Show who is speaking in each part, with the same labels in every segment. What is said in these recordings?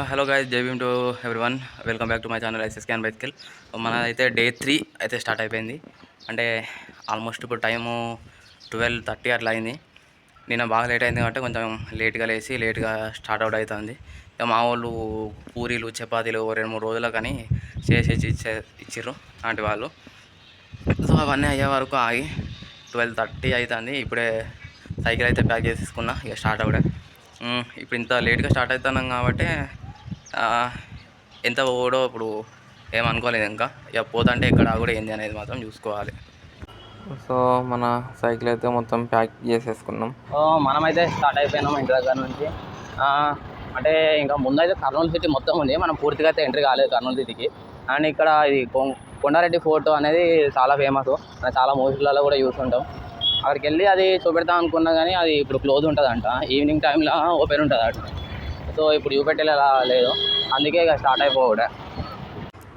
Speaker 1: Hello guys, Jai Bhim to everyone. Welcome back to my channel SS can bicycle. మనదైతే day 3 అయితే start అయిపోయింది. అంటే almost ఇప్పుడు టైము 12:30 అట్లా అయింది. నిన్న బాగా లేట్ అయింది కాబట్టి కొంచెం లేట్గా లేచి లేట్గా స్టార్ట్ అవుట్ అవుతుంది. ఇక మా వాళ్ళు పూరీలు చపాతీలు 2-3 రోజుల కానీ చేసి ఇచ్చిర్రు లాంటి వాళ్ళు. సో అవన్నీ అయ్యే వరకు ఆగి 12:30 అవుతుంది. ఇప్పుడే సైకిల్ అయితే ప్యాక్ చేసేసుకున్నా, ఇక స్టార్ట్ అవుడే. ఇప్పుడు ఇంత లేట్గా స్టార్ట్ అవుతున్నాం కాబట్టి ఎంత పోడో ఇప్పుడు ఏమనుకోలేదు. ఇంకా ఇక పోతుంటే ఎక్కడ కూడా ఏంది అనేది మాత్రం చూసుకోవాలి. సో మన సైకిల్ అయితే మొత్తం ప్యాక్ చేసేసుకున్నాం.
Speaker 2: మనమైతే స్టార్ట్ అయిపోయినాం ఇంటి దగ్గర నుంచి. అంటే ఇంకా ముందైతే కర్నూలు సిటీ మొత్తం ఉంది, మనం పూర్తిగా అయితే ఎంట్రీ కాలేదు కర్నూలు సిటీకి. అండ్ ఇక్కడ ఇది కొండారెడ్డి ఫోర్ట్ అనేది చాలా ఫేమస్, చాలా మూవీస్లలో కూడా చూస్తుంటాం. అక్కడికి వెళ్ళి అది చూపెడతాం అనుకున్నా కానీ అది ఇప్పుడు క్లోజ్ ఉంటుందంట, ఈవినింగ్ టైంలో ఓపెన్ ఉంటుంది అటు. సో ఇప్పుడు చూపెట్టేలా లేదు, అందుకే ఇక స్టార్ట్ అయిపోవడే.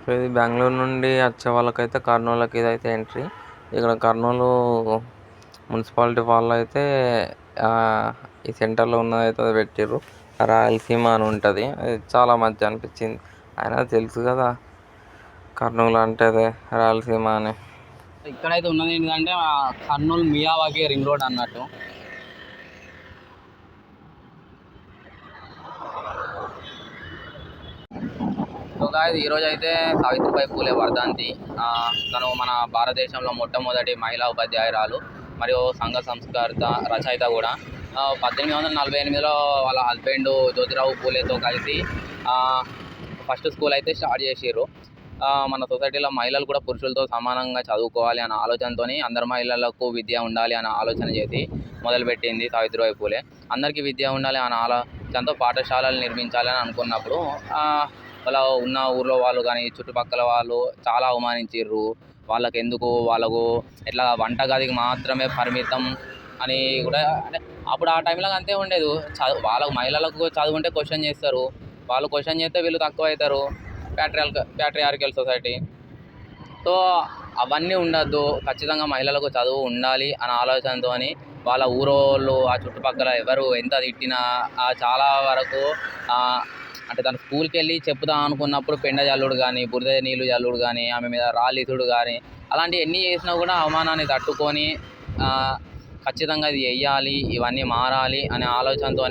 Speaker 1: సో ఇది బెంగళూరు నుండి వచ్చే వాళ్ళకైతే కర్నూలుకి ఇదైతే ఎంట్రీ. ఇక్కడ కర్నూలు మున్సిపాలిటీ వాళ్ళు అయితే ఈ సెంటర్లో ఉన్నదైతే అది పెట్టారు. రాయలసీమ అని ఉంటుంది. అది చాలా మంచి అనిపించింది. అయినా తెలుసు కదా కర్నూలు అంటే అదే రాయలసీమ అని.
Speaker 2: ఇక్కడైతే ఉన్నది ఏంటంటే కర్నూలు మియావాకి రింగ్ రోడ్ అన్నట్టు. సో గాయ్స్, ఈరోజు అయితే సావిత్రిబాయి పూలే వర్ధంతి. తను మన భారతదేశంలో మొట్టమొదటి మహిళా ఉపాధ్యాయురాలు మరియు సంఘ సంస్కర్త, రచయిత కూడా. 1848లో వాళ్ళ హస్బెండ్ జ్యోతిరావు పూలేతో కలిసి ఫస్ట్ స్కూల్ అయితే స్టార్ట్ చేసారు. మన సొసైటీలో మహిళలు కూడా పురుషులతో సమానంగా చదువుకోవాలి అనే ఆలోచనతో అందరు మహిళలకు విద్య ఉండాలి అనే ఆలోచన చేసి మొదలుపెట్టింది సావిత్రిబాయి పూలే. అందరికీ విద్య ఉండాలి అనే ఆలోచనతో పాఠశాలలు నిర్మించాలని అనుకున్నప్పుడు వాళ్ళ ఉన్న ఊర్లో వాళ్ళు కానీ చుట్టుపక్కల వాళ్ళు చాలా అవమానించారు. వాళ్ళకు ఎట్లా వంటగదికి మాత్రమే పరిమితం అని కూడా. అంటే అప్పుడు ఆ టైంలో అంతే ఉండేది. వాళ్ళకు మహిళలకు చదువుంటే క్వశ్చన్ చేస్తారు, వాళ్ళు క్వశ్చన్ చేస్తే వీళ్ళు తక్కువ అవుతారు. Patriarchal society. సో అవన్నీ ఉండద్దు, ఖచ్చితంగా మహిళలకు చదువు ఉండాలి అనే ఆలోచనతో వాళ్ళ ఊరోళ్ళు ఆ చుట్టుపక్కల ఎవరు ఎంత తిట్టినా చాలా వరకు అంటే తను స్కూల్కి వెళ్ళి చెప్దాం అనుకున్నప్పుడు పెండ జల్లుడు కానీ, బురద నీళ్ళు జల్లుడు కానీ, ఆమె మీద రాళ్ళిసుడు కానీ అలాంటివి ఎన్ని చేసినా కూడా అవమానాన్ని తట్టుకొని ఖచ్చితంగా ఇది వెయ్యాలి, ఇవన్నీ మారాలి అనే ఆలోచనతో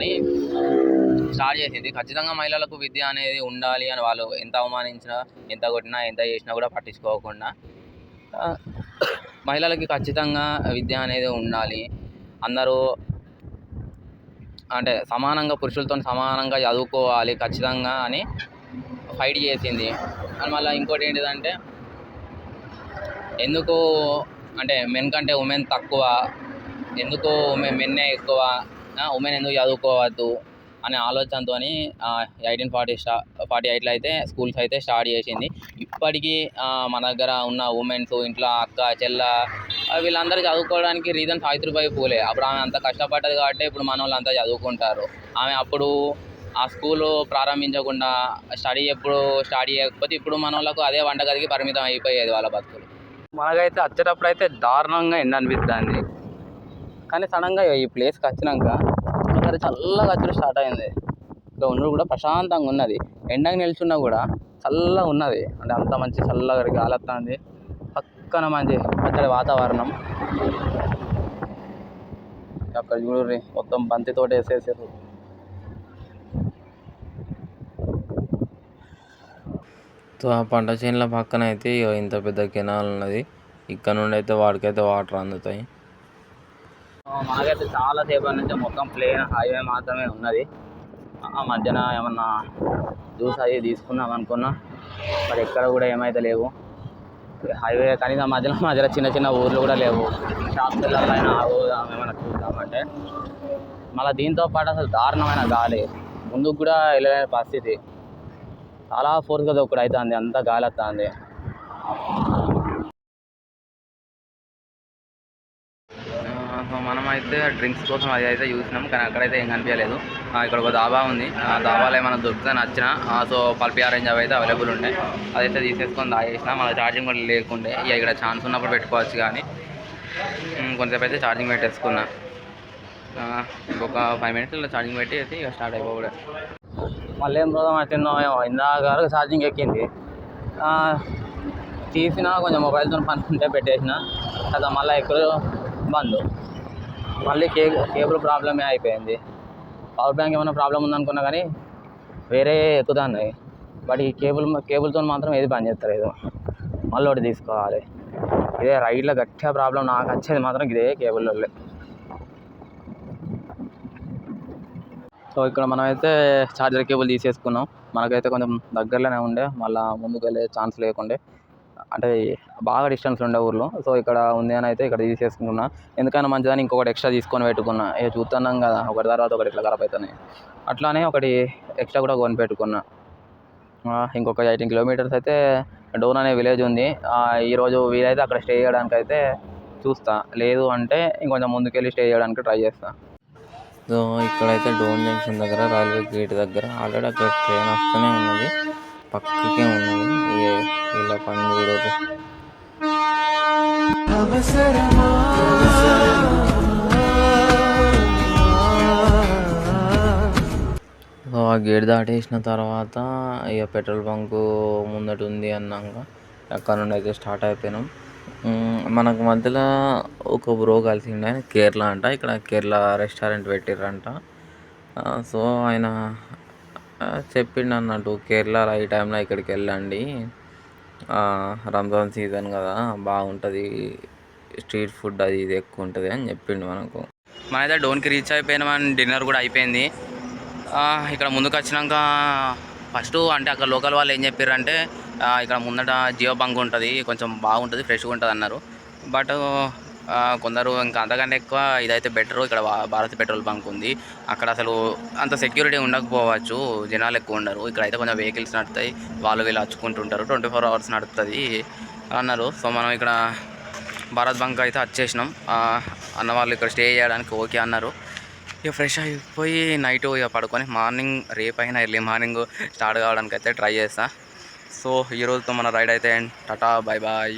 Speaker 2: స్టార్ట్ చేసింది. ఖచ్చితంగా మహిళలకు విద్య అనేది ఉండాలి అని వాళ్ళు ఎంత అవమానించినా, ఎంత కొట్టినా, ఎంత చేసినా కూడా పట్టించుకోకుండా మహిళలకి ఖచ్చితంగా విద్య అనేది ఉండాలి, అందరూ అంటే సమానంగా పురుషులతో సమానంగా చదువుకోవాలి ఖచ్చితంగా అని ఫైట్ చేసింది. అండ్ మళ్ళీ ఇంకోటి ఏంటిదంటే, ఎందుకు అంటే మెన్ కంటే ఉమెన్ తక్కువ, ఎందుకు మెన్నే ఎక్కువ, ఉమెన్ ఎందుకు చదువుకోవద్దు అనే ఆలోచనతో 1848లో అయితే స్కూల్స్ అయితే స్టార్ట్ చేసింది. ఇప్పటికీ మన దగ్గర ఉన్న ఉమెన్స్ ఇంట్లో అక్క చెల్ల వీళ్ళందరూ చదువుకోవడానికి రీజన్ సావిత్రిబాయి పూలే. అప్పుడు ఆమె అంత కష్టపడ్డది కాబట్టి ఇప్పుడు మన వాళ్ళు అంతా చదువుకుంటారు. ఆమె అప్పుడు ఆ స్కూలు ప్రారంభించకుండా స్టడీ ఎప్పుడు స్టార్ట్ చేయకపోతే ఇప్పుడు మన వాళ్ళకు అదే వంటగదికి పరిమితం అయిపోయేది వాళ్ళ బతుకులు. మనకైతే వచ్చేటప్పుడు అయితే దారుణంగా ఎండ అనిపిస్తుంది, కానీ సడన్గా ఈ ప్లేస్కి వచ్చినాక ఒకసారి చల్లగా వచ్చి స్టార్ట్ అయింది. ఇక్కడ ఉన్నది కూడా ప్రశాంతంగా ఉన్నది, ఎండకి నిల్చున్నా కూడా చల్లగా ఉన్నది. అంటే అంత మంచి చల్లగా గాలి వస్తుంది, పక్కన మంచి పచ్చడి వాతావరణం. అక్కడ చూడండి మొత్తం బంతితో వేసేసారు.
Speaker 1: సో ఆ పంట చేనుల పక్కన అయితే ఇంత పెద్ద కెనాల్ ఉన్నది. ఇక్కడ నుండి అయితే వాడికైతే వాటర్ అందుతాయి.
Speaker 2: మనకైతే చాలా సేపటి నుంచి మొత్తం ప్లేన్ హైవే మాత్రమే ఉన్నది. ఆ మధ్యన ఏమన్నా జ్యూస్ అది తీసుకుందాం అనుకున్నా, మరి ఎక్కడ కూడా ఏమైతే లేవు. హైవే కనీసం మధ్యలో చిన్న చిన్న ఊర్లు కూడా లేవు. షాప్ పిల్లలైనా ఆగుదాం ఏమైనా చూద్దామంటే మళ్ళీ దీంతో పాటు అసలు దారుణమైన గాలి, ముందుకు కూడా వెళ్ళలేని పరిస్థితి. చాలా ఫోర్స్గా దొక్కుడు అవుతుంది, అంత గాలి వస్తుంది. మనమైతే డ్రింక్స్ కోసం అది అయితే చూసినాం, కానీ అక్కడైతే ఏం కనిపించలేదు. ఇక్కడ ఒక దాబా ఉంది, ఆ దాబాలో ఏమైనా దొరికితే నచ్చిన సో పల్పి ఆరెంజ్ అవి అయితే అవైలబుల్ ఉంటాయి. అదైతే తీసేసుకొని తాగేసిన. మన ఛార్జింగ్ కూడా లేకుండే, ఇక ఇక్కడ ఛాన్స్ ఉన్నప్పుడు పెట్టుకోవచ్చు. కానీ కొంతసేపు అయితే ఛార్జింగ్ పెట్టేసుకున్నా. ఇంకొక 5 minutes ఛార్జింగ్ పెట్టి అయితే ఇక స్టార్ట్ అయిపోకూడదు. మళ్ళీ ఏం ప్రాబ్లం వచ్చిందో ఏమో ఇందాక ఛార్జింగ్ ఎక్కింది, తీసిన కొంచెం మొబైల్తో పని ఉంటే పెట్టేసిన, కదా మళ్ళీ ఎక్కడ బంద్, మళ్ళీ కేబుల్ ప్రాబ్లమే అయిపోయింది. పవర్ బ్యాంక్ ఏమైనా ప్రాబ్లం ఉందనుకున్నా కానీ వేరే ఎక్కుతున్నాయి, బట్ ఈ కేబుల్తో మాత్రం ఏది పని చేస్తలేదు. మళ్ళీ ఒకటి తీసుకోవాలి. ఇదే రైడ్లో గట్టిగా ప్రాబ్లం నాకు వచ్చేది మాత్రం ఇదే కేబుల్ వల్లే. సో ఇక్కడ మనమైతే ఛార్జర్ కేబుల్ తీసేసుకున్నాం. మనకైతే కొంచెం దగ్గరలోనే ఉండే, మళ్ళీ ముందుకు వెళ్ళే ఛాన్స్ లేకుండే, అంటే బాగా డిస్టెన్స్ ఉండే ఊర్లో. సో ఇక్కడ ఉంది అని అయితే ఇక్కడ తీసేసుకున్నా. ఎందుకైనా మంచిదని ఇంకొకటి ఎక్స్ట్రా తీసుకొని పెట్టుకున్నా. ఇక చూస్తున్నాం కదా ఒకటి తర్వాత ఒకటి ఇట్లా ఖరాబ్ అవుతున్నాయి, అట్లానే ఒకటి ఎక్స్ట్రా కూడా కొని పెట్టుకున్నా. ఇంకొక 18 కిలోమీటర్స్ అయితే డోన్ అనే విలేజ్ ఉంది. ఈరోజు వీలైతే అక్కడ స్టే చేయడానికి అయితే చూస్తా, లేదు అంటే ఇంకొంచెం ముందుకెళ్ళి స్టే చేయడానికి ట్రై చేస్తా.
Speaker 3: సో ఇక్కడైతే డోన్ జంక్షన్ దగ్గర రైల్వే గేట్ దగ్గర ఆల్రెడీ అక్కడ ట్రైన్ వస్తూనే ఉన్నది, పక్కకే ఉన్నది. ఇలా పని చూడదు. సో ఆ గేట్ దాటేసిన తర్వాత ఇక పెట్రోల్ బంకు ముందట ఉంది అన్నాక అక్కడ నుండి అయితే స్టార్ట్ అయిపోయినాం. మనకు మధ్యలో ఒక బ్రో కలిసిండే, కేరళ అంట. ఇక్కడ కేరళ రెస్టారెంట్ పెట్టిర్రంట. సో ఆయన చెప్పిండు అన్నట్టు, కేరళ ఈ టైంలో ఇక్కడికి వెళ్ళండి, రంజాన్ సీజన్ కదా బాగుంటుంది, స్ట్రీట్ ఫుడ్ అది ఇది ఎక్కువ ఉంటుంది అని చెప్పిండు మనకు.
Speaker 1: మనైతే డోన్కి రీచ్ అయిపోయినాం అండ్ డిన్నర్ కూడా అయిపోయింది. ఇక్కడ ముందుకు వచ్చినాక ఫస్ట్ అంటే అక్కడ లోకల్ వాళ్ళు ఏం చెప్పారంటే ఇక్కడ ముందట జియో బంక్ ఉంటుంది, కొంచెం బాగుంటుంది, ఫ్రెష్గా ఉంటుంది అన్నారు. బట్ కొందరు ఇంకా అంతకంటే ఎక్కువ ఇదైతే బెటరు, ఇక్కడ భారత్ పెట్రోల్ బంక్ ఉంది, అక్కడ అసలు అంత సెక్యూరిటీ ఉండకపోవచ్చు, జనాలు ఎక్కువ ఉండరు. ఇక్కడైతే కొంచెం వెహికల్స్ నడుస్తాయి, వాళ్ళు వీళ్ళు వచ్చుకుంటుంటారు, 24 hours నడుస్తుంది అన్నారు. సో మనం ఇక్కడ భారత్ బంక్ అయితే వచ్చేసినాం. అన్న వాళ్ళు ఇక్కడ స్టే చేయడానికి ఓకే అన్నారు. ఇక ఫ్రెష్ అయిపోయి నైట్ ఇక పడుకొని మార్నింగ్ రేపైనా ఎర్లీ మార్నింగ్ స్టార్ట్ కావడానికి అయితే ట్రై చేస్తా. సో ఈరోజుతో మన రైడ్ అయితే టాటా, బాయ్ బాయ్.